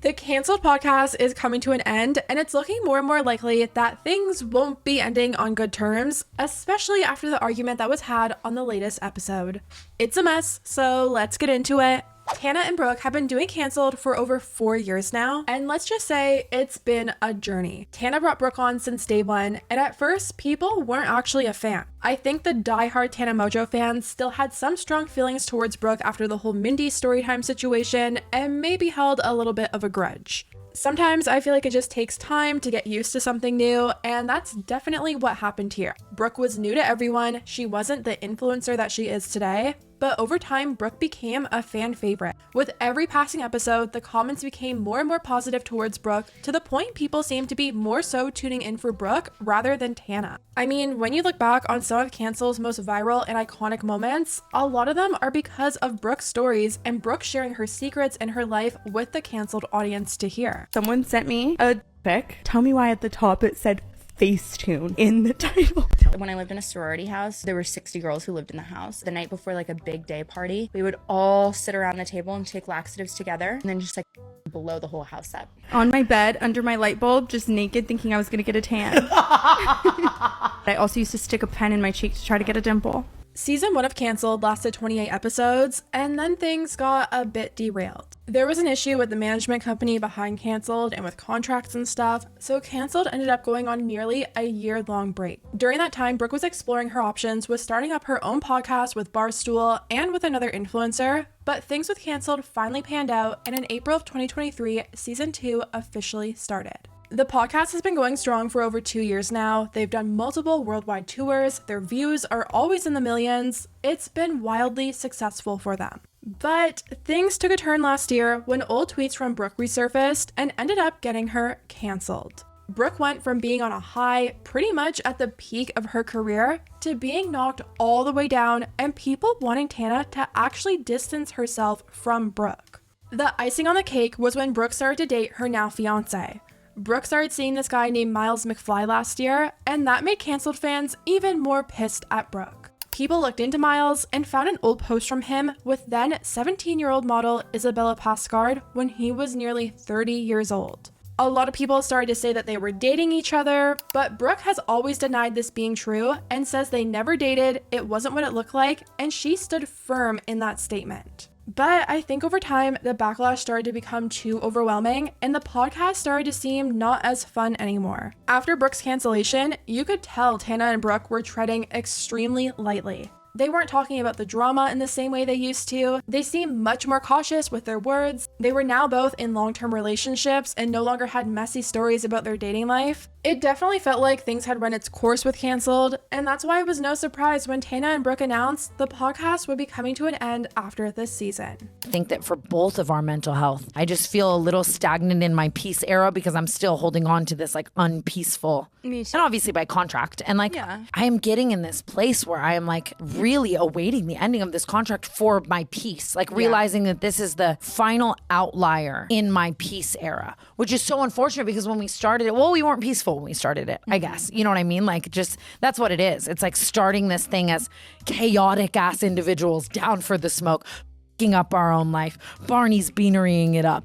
The canceled podcast is coming to an end, and it's looking more and more likely that things won't be ending on good terms, especially after the argument that was had on the latest episode. It's a mess, so let's get into it. Tana and Brooke have been doing canceled for over 4 years now, and let's just say it's been a journey. Tana brought Brooke on since day one, and at first, people weren't actually a fan. I think the diehard Tana Mojo fans still had some strong feelings towards Brooke after the whole Mindy storytime situation, and maybe held a little bit of a grudge. Sometimes I feel like it just takes time to get used to something new, and that's definitely what happened here. Brooke was new to everyone, she wasn't the influencer that she is today, but over time, Brooke became a fan favorite. With every passing episode, the comments became more and more positive towards Brooke, to the point people seemed to be more so tuning in for Brooke rather than Tana. I mean, when you look back on some of Cancel's most viral and iconic moments, a lot of them are because of Brooke's stories and Brooke sharing her secrets in her life with the canceled audience to hear. Someone sent me a pic. Tell me why at the top it said Facetune in the title. When I lived in a sorority house, there were 60 girls who lived in the house. The night before like a big day party, we would all sit around the table and take laxatives together and then just like blow the whole house up. On my bed, under my light bulb, just naked, thinking I was gonna get a tan. I also used to stick a pen in my cheek to try to get a dimple. Season 1 of Canceled lasted 28 episodes, and then things got a bit derailed. There was an issue with the management company behind Canceled and with contracts and stuff, so Canceled ended up going on nearly a year-long break. During that time, Brooke was exploring her options with starting up her own podcast with Barstool and with another influencer, but things with Canceled finally panned out, and in April of 2023, Season 2 officially started. The podcast has been going strong for over 2 years now. They've done multiple worldwide tours. Their views are always in the millions. It's been wildly successful for them. But things took a turn last year when old tweets from Brooke resurfaced and ended up getting her canceled. Brooke went from being on a high, pretty much at the peak of her career, to being knocked all the way down and people wanting Tana to actually distance herself from Brooke. The icing on the cake was when Brooke started to date her now fiance. Brooke started seeing this guy named Miles McFly last year, and that made canceled fans even more pissed at Brooke. People looked into Miles and found an old post from him with then 17-year-old model Isabella Pascard when he was nearly 30 years old. A lot of people started to say that they were dating each other, but Brooke has always denied this being true and says they never dated, it wasn't what it looked like, and she stood firm in that statement. But I think over time, the backlash started to become too overwhelming and the podcast started to seem not as fun anymore. After Brooke's cancellation, you could tell Tana and Brooke were treading extremely lightly. They weren't talking about the drama in the same way they used to. They seemed much more cautious with their words. They were now both in long-term relationships and no longer had messy stories about their dating life. It definitely felt like things had run its course with Canceled, and that's why it was no surprise when Tana and Brooke announced the podcast would be coming to an end after this season. I think that for both of our mental health, I just feel a little stagnant in my peace era because I'm still holding on to this like unpeaceful, Me too. and obviously by contract. And like, Yeah. I am getting in this place where I am like really awaiting the ending of this contract for my peace, like realizing that this is the final outlier in my peace era, which is so unfortunate because when we started it, well, we weren't peaceful when we started it, I guess. You know what I mean? Like just, that's what it is. It's like starting this thing as chaotic ass individuals down for the smoke, picking up our own life, Barney's beanerying it up,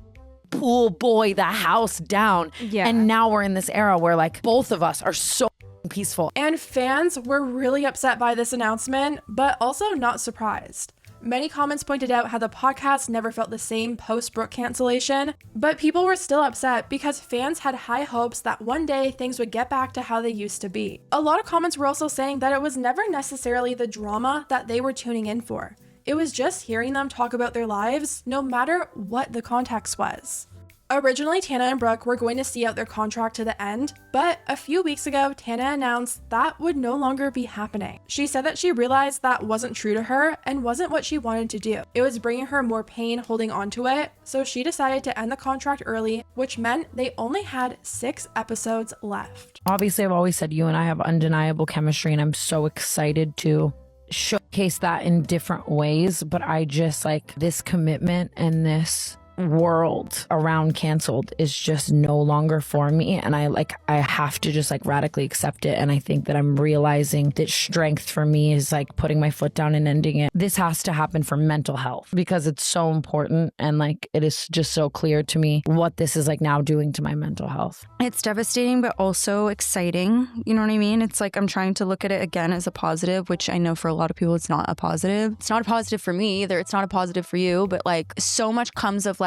pool boy the house down. Yeah. And now we're in this era where like both of us are so peaceful. And fans were really upset by this announcement, but also not surprised. Many comments pointed out how the podcast never felt the same post-Brooke cancellation, but people were still upset because fans had high hopes that one day things would get back to how they used to be. A lot of comments were also saying that it was never necessarily the drama that they were tuning in for. It was just hearing them talk about their lives, no matter what the context was. Originally, Tana and Brooke were going to see out their contract to the end, but a few weeks ago, Tana announced that would no longer be happening. She said that she realized that wasn't true to her and wasn't what she wanted to do. It was bringing her more pain holding on to it, so she decided to end the contract early, which meant they only had 6 episodes left. Obviously, I've always said you and I have undeniable chemistry, and I'm so excited to showcase that in different ways. But I just like this commitment and this world around canceled is just no longer for me, and I have to just like radically accept it. And I think that I'm realizing that strength for me is like putting my foot down and ending it. This has to happen for mental health because it's so important, and like it is just so clear to me what this is like now doing to my mental health. It's devastating, but also exciting. You know what I mean? It's like I'm trying to look at it again as a positive, which I know for a lot of people it's not a positive. It's not a positive for me either. It's not a positive for you, but like so much comes of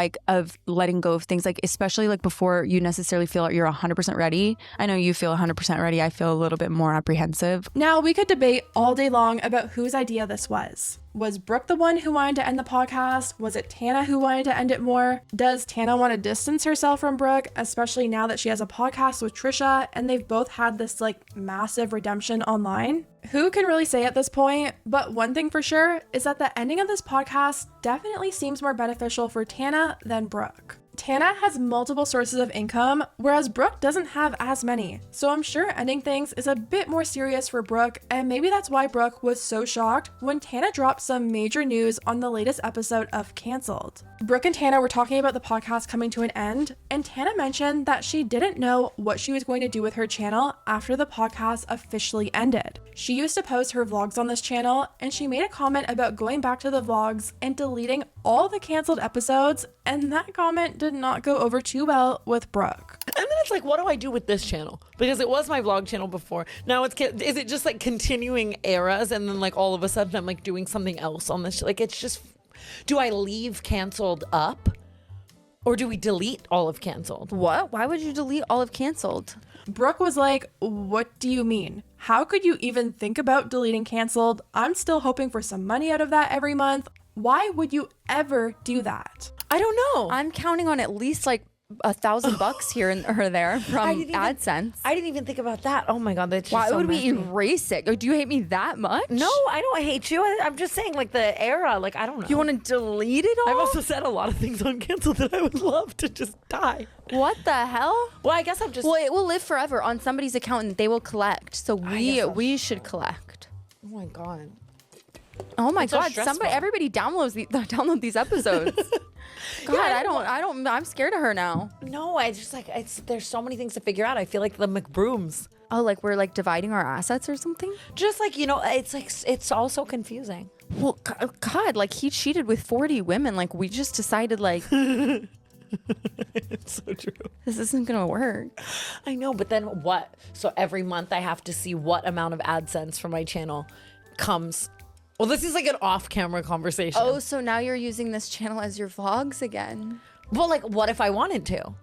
letting go of things, like especially like before you necessarily feel like you're 100% ready. I know you feel 100% ready. I feel a little bit more apprehensive. Now, we could debate all day long about whose idea this was. Was Brooke the one who wanted to end the podcast? Was it Tana who wanted to end it more? Does Tana want to distance herself from Brooke, especially now that she has a podcast with Trisha and they've both had this like massive redemption online? Who can really say at this point? But one thing for sure is that the ending of this podcast definitely seems more beneficial for Tana than Brooke. Tana has multiple sources of income, whereas Brooke doesn't have as many. So I'm sure ending things is a bit more serious for Brooke, and maybe that's why Brooke was so shocked when Tana dropped some major news on the latest episode of Cancelled. Brooke and Tana were talking about the podcast coming to an end, and Tana mentioned that she didn't know what she was going to do with her channel after the podcast officially ended. She used to post her vlogs on this channel, and she made a comment about going back to the vlogs and deleting all the canceled episodes, and that comment did not go over too well with Brooke. And then it's like, what do I do with this channel? Because it was my vlog channel before. Now is it just like continuing eras, and then like all of a sudden I'm like doing something else on this? Like it's just, do I leave Cancelled up, or do we delete all of Cancelled? What? Why would you delete all of Cancelled? Brooke was like, what do you mean? How could you even think about deleting Cancelled? I'm still hoping for some money out of that every month. Why would you ever do that? I don't know. I'm counting on at least like $1,000 here or there from AdSense. I didn't even think about that. Oh my God, that's just Why so would we messy. erase it? Do you hate me that much? No, I don't hate you. I'm just saying like the era, like I don't know. You want to delete it all? I've also said a lot of things on Cancel that I would love to just die. What the hell? Well, I guess I'm just. Well, it will live forever on somebody's account and they will collect. So we should collect. Oh my God. Oh my It's so God! stressful. Everybody download these episodes. God, Yeah, I'm scared of her now. No, I just like there's so many things to figure out. I feel like the McBrooms. Oh, like we're like dividing our assets or something? Just like, it's like it's all so confusing. Well, God, like he cheated with 40 women. Like we just decided like It's so true. this isn't gonna work. I know, but then what? So every month I have to see what amount of AdSense from my channel comes. Well, this is like an off-camera conversation. Oh, so now you're using this channel as your vlogs again? Well, like, what if I wanted to?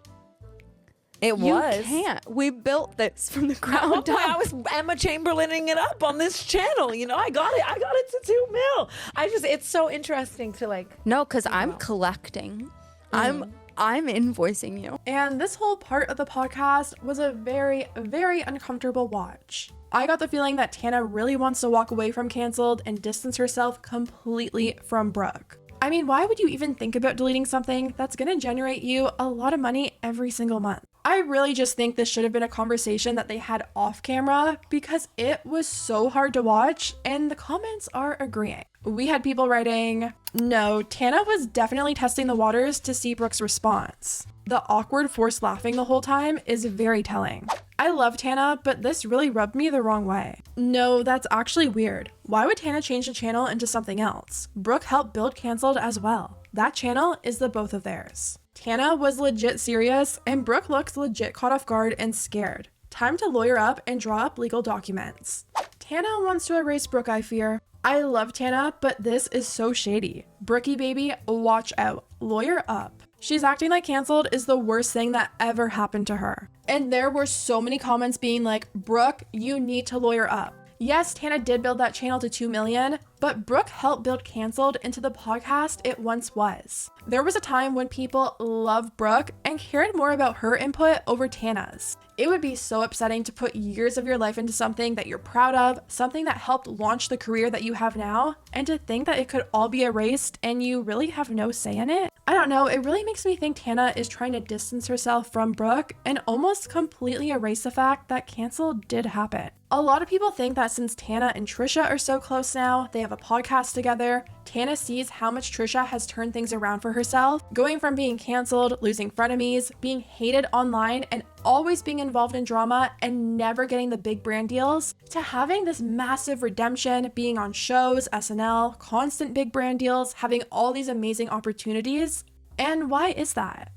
You can't. We built this from the ground up. I was Emma Chamberlaining it up on this channel. I got it to 2 mil. It's so interesting to like. No, because I'm collecting. I'm invoicing you. And this whole part of the podcast was a very, very uncomfortable watch. I got the feeling that Tana really wants to walk away from Cancelled and distance herself completely from Brooke. I mean, why would you even think about deleting something that's gonna generate you a lot of money every single month? I really just think this should have been a conversation that they had off camera because it was so hard to watch and the comments are agreeing. We had people writing, no, Tana was definitely testing the waters to see Brooke's response. The awkward forced laughing the whole time is very telling. I love Tana, but this really rubbed me the wrong way. No, that's actually weird. Why would Tana change the channel into something else? Brooke helped build Cancelled as well. That channel is the both of theirs. Tana was legit serious, and Brooke looks legit caught off guard and scared. Time to lawyer up and draw up legal documents. Tana wants to erase Brooke, I fear. I love Tana, but this is so shady. Brookie baby, watch out. Lawyer up. She's acting like Cancelled is the worst thing that ever happened to her. And there were so many comments being like, Brooke, you need to lawyer up. Yes, Tana did build that channel to 2 million, but Brooke helped build Cancelled into the podcast it once was. There was a time when people loved Brooke and cared more about her input over Tana's. It would be so upsetting to put years of your life into something that you're proud of, something that helped launch the career that you have now, and to think that it could all be erased and you really have no say in it. I don't know, it really makes me think Tana is trying to distance herself from Brooke and almost completely erase the fact that Cancelled did happen. A lot of people think that since Tana and Trisha are so close now, they have a podcast together, Tana sees how much Trisha has turned things around for herself, going from being canceled, losing frenemies, being hated online, and always being involved in drama and never getting the big brand deals, to having this massive redemption, being on shows, SNL, constant big brand deals, having all these amazing opportunities. And why is that?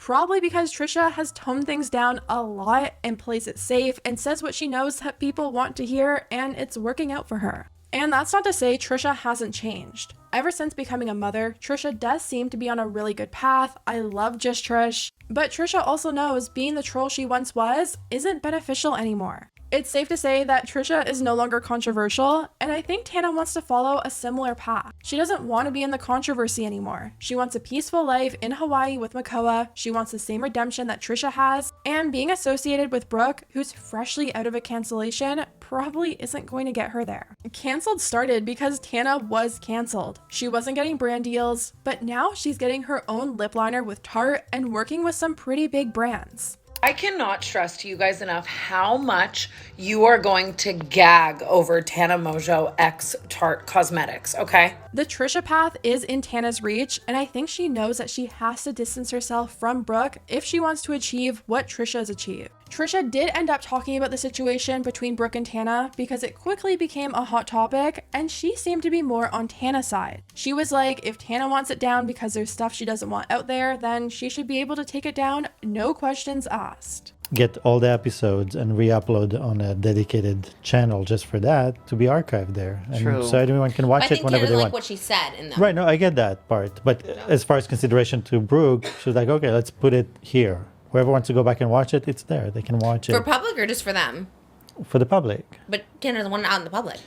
Probably because Trisha has toned things down a lot and plays it safe and says what she knows that people want to hear, and it's working out for her. And that's not to say Trisha hasn't changed. Ever since becoming a mother, Trisha does seem to be on a really good path. I love Just Trish. But Trisha also knows being the troll she once was isn't beneficial anymore. It's safe to say that Trisha is no longer controversial, and I think Tana wants to follow a similar path. She doesn't want to be in the controversy anymore. She wants a peaceful life in Hawaii with Macleod. She wants the same redemption that Trisha has, and being associated with Brooke, who's freshly out of a cancellation, probably isn't going to get her there. Cancelled started because Tana was canceled. She wasn't getting brand deals, but now she's getting her own lip liner with Tarte and working with some pretty big brands. I cannot stress to you guys enough how much you are going to gag over Tana Mongeau X Tarte Cosmetics, okay? The Trisha path is in Tana's reach, and I think she knows that she has to distance herself from Brooke if she wants to achieve what Trisha has achieved. Trisha did end up talking about the situation between Brooke and Tana because it quickly became a hot topic, and she seemed to be more on Tana's side. She was like, if Tana wants it down because there's stuff she doesn't want out there, then she should be able to take it down, no questions asked. Get all the episodes and re-upload on a dedicated channel just for that to be archived there. And True. so everyone can watch it whenever they want. What she said in them. Right, no, I get that part. But as far as consideration to Brooke, she was like, okay, let's put it here. Whoever wants to go back and watch it, it's there. They can watch it. For public or just for them? For the public. But Tana doesn't want it out in the public.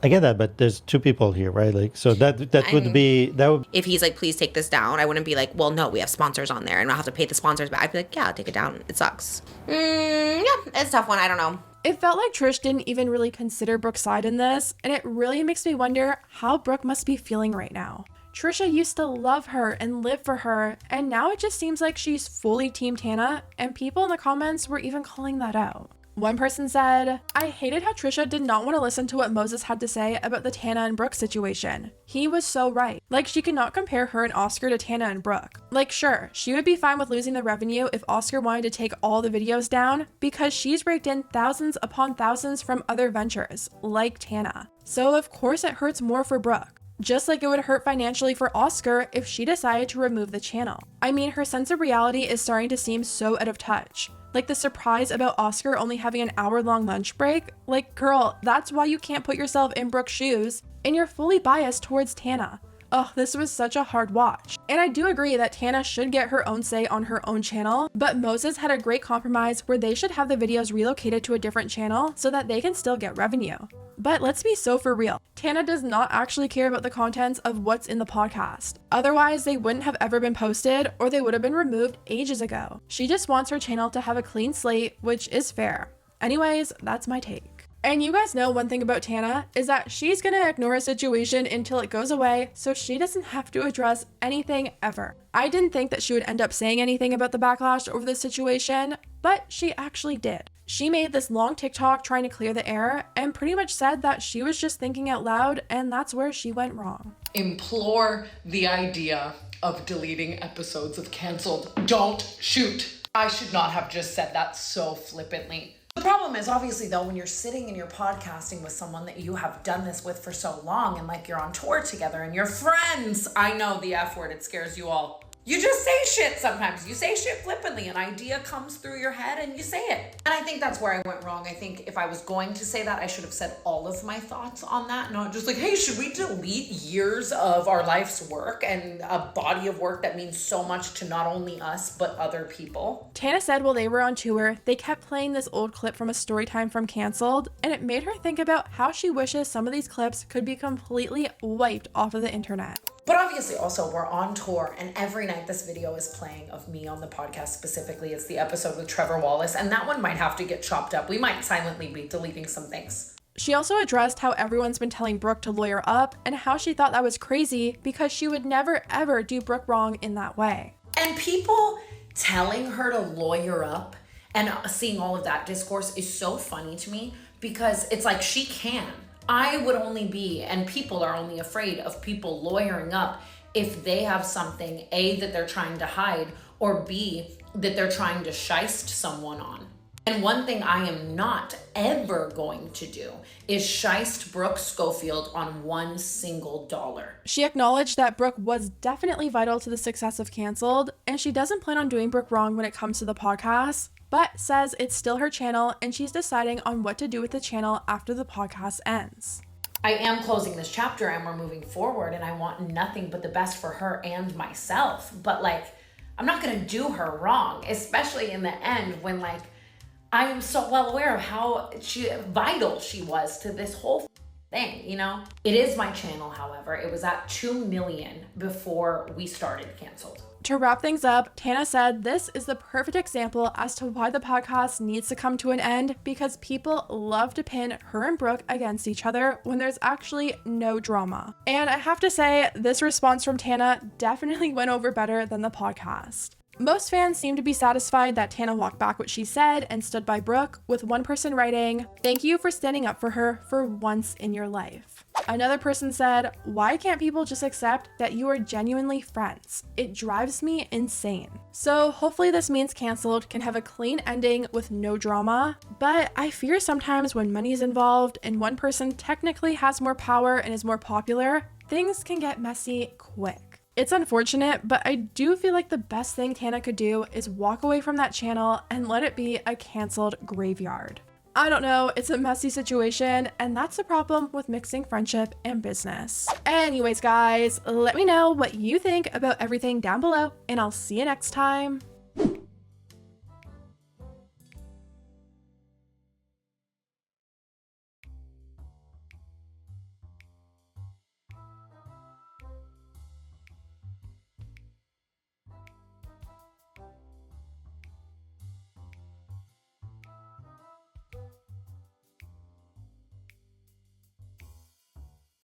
I get that, but there's two people here, right? Like, so that would be. If he's like, please take this down, I wouldn't be like, well, no, we have sponsors on there and I'll have to pay the sponsors back. I'd be like, yeah, I'll take it down. It sucks. Yeah, it's a tough one. I don't know. It felt like Trish didn't even really consider Brooke's side in this, and it really makes me wonder how Brooke must be feeling right now. Trisha used to love her and live for her, and now it just seems like she's fully Team Tana, and people in the comments were even calling that out. One person said, I hated how Trisha did not want to listen to what Moses had to say about the Tana and Brooke situation. He was so right. Like, she could not compare her and Oscar to Tana and Brooke. Like, sure, she would be fine with losing the revenue if Oscar wanted to take all the videos down, because she's raked in thousands upon thousands from other ventures, like Tana. So of course it hurts more for Brooke. Just like it would hurt financially for Oscar if she decided to remove the channel. I mean, her sense of reality is starting to seem so out of touch. Like the surprise about Oscar only having an hour-long lunch break. Like, girl, that's why you can't put yourself in Brooke's shoes, and you're fully biased towards Tana. Ugh, this was such a hard watch. And I do agree that Tana should get her own say on her own channel, but Moses had a great compromise where they should have the videos relocated to a different channel so that they can still get revenue. But let's be so for real. Tana does not actually care about the contents of what's in the podcast. Otherwise, they wouldn't have ever been posted, or they would have been removed ages ago. She just wants her channel to have a clean slate, which is fair. Anyways, that's my take. And you guys know one thing about Tana is that she's gonna ignore a situation until it goes away so she doesn't have to address anything ever. I didn't think that she would end up saying anything about the backlash over this situation, but she actually did. She made this long TikTok trying to clear the air and pretty much said that she was just thinking out loud, and that's where she went wrong. Implore the idea of deleting episodes of Cancelled. Don't shoot. I should not have just said that so flippantly. The problem is, obviously, though, when you're sitting and you're podcasting with someone that you have done this with for so long, and like you're on tour together and you're friends, I know the F word, it scares you all. You just say shit sometimes. You say shit flippantly. An idea comes through your head and you say it. And I think that's where I went wrong. I think if I was going to say that, I should have said all of my thoughts on that. Not just like, hey, should we delete years of our life's work and a body of work that means so much to not only us, but other people? Tana said while they were on tour, they kept playing this old clip from a story time from Cancelled, and it made her think about how she wishes some of these clips could be completely wiped off of the internet. But obviously also we're on tour, and every night this video is playing of me on the podcast specifically. It's the episode with Trevor Wallace, and that one might have to get chopped up. We might silently be deleting some things. She also addressed how everyone's been telling Brooke to lawyer up and how she thought that was crazy because she would never ever do Brooke wrong in that way. And people telling her to lawyer up and seeing all of that discourse is so funny to me because it's like she can. I would only be, and people are only afraid of people lawyering up if they have something, A, that they're trying to hide, or B, that they're trying to shyst someone on. And one thing I am not ever going to do is shyst Brooke Schofield on one single dollar. She acknowledged that Brooke was definitely vital to the success of Cancelled, and she doesn't plan on doing Brooke wrong when it comes to the podcast, but says it's still her channel and she's deciding on what to do with the channel after the podcast ends. I am closing this chapter and we're moving forward, and I want nothing but the best for her and myself. But like, I'm not gonna do her wrong, especially in the end when like, I am so well aware of how vital she was to this whole thing, you know? It is my channel, however. It was at 2 million before we started Cancelled. To wrap things up, Tana said this is the perfect example as to why the podcast needs to come to an end, because people love to pin her and Brooke against each other when there's actually no drama. And I have to say, this response from Tana definitely went over better than the podcast. Most fans seem to be satisfied that Tana walked back what she said and stood by Brooke, with one person writing, "Thank you for standing up for her for once in your life." Another person said, "Why can't people just accept that you are genuinely friends? It drives me insane." So hopefully this means Cancelled can have a clean ending with no drama, but I fear sometimes when money is involved and one person technically has more power and is more popular, things can get messy quick. It's unfortunate, but I do feel like the best thing Tana could do is walk away from that channel and let it be a Cancelled graveyard. I don't know, it's a messy situation, and that's the problem with mixing friendship and business. Anyways, guys, let me know what you think about everything down below, and I'll see you next time.